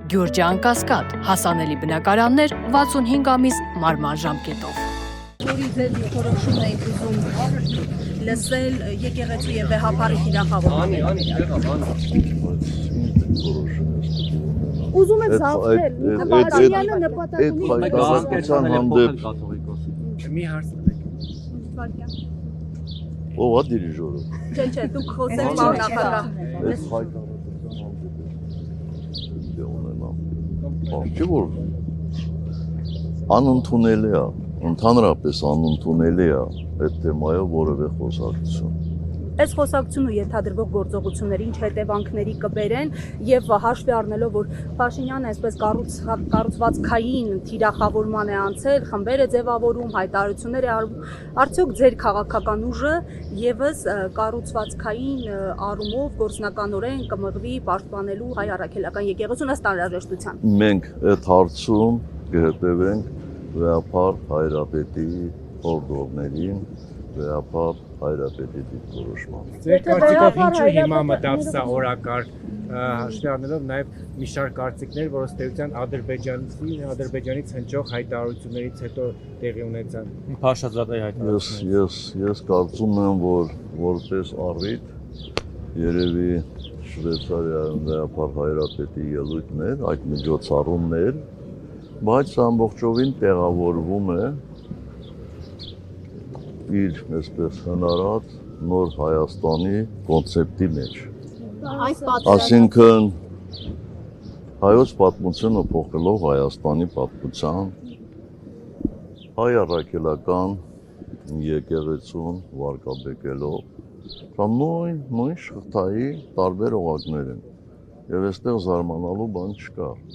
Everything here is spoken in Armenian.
Գյուրջան Կասկադ, հասանելի բնակարաններ 65 ամիս մարման ժամկետով։ Որի ձեր որոշումն եք ուզում լսել եկեղեցու եւ վեհապարի Ուզում եք զավթել, Պատրիարյանը նպատակ ունի հայկական հանդեպ մի հարց ով է դիրիժորը։ Չէ, դուք խոսեք նախագահ։ Այս հայկականության հանդեպ ունենամ։ Չէ՞ որ անընդունելի է, ընդհանրապես անընդունելի է այդ թեմայով որևէ խոսակցություն։ Այս խոսակցությունը ենթադրվող գործողությունների ինչ հետևանքների կբերեն եւ հաշվի առնելով որ Փաշինյանը այսպես կառուցվածքային թիրախավորման է անցել, խմբեր է ձևավորում, հայտարարություններ է արում, արդյոք ձեր քաղաքական ուժը եւս կառուցվածքային առումով գործնականորեն կմղվի պաշտպանելու հայ առաքելական եկեղեցուն ըստ անհրաժեշտության։ Մենք այդ հարցում կհետևենք վեհապար հայրապետի օրդորներին, վեհապար հայրապետի դիրքորոշման։ Ձեր կարծիքով ինչու հիմա մտավ սա օրակարգ, հաշվի առնելով նաև մի շարք կարծիքներ, որ ըստ էության Ադրբեջանից հնչող հայտարարություններից հետո տեղի ունեցան։ Փաշազադայի հայտարարությունները։ Ես կարծում եմ, որ որպես առիթ երևի Շվեյցարիայում վեհապար հայրապետի ելույթներ, այդ միջոցառումներ, բայց ամբողջովին տեղավորվում է իր այսպես հնարած նոր Հայաստանի կոնցեպտի մեջ։ Այսինքն հայոց պատմությունը փոխելով Հայաստանի պատմության, հայ առաքելական եկեղեցուն վարկաբեկելով, նույն շղթայի տարբեր օղակներ են, եւ այստեղ զարմանալու բան չկա։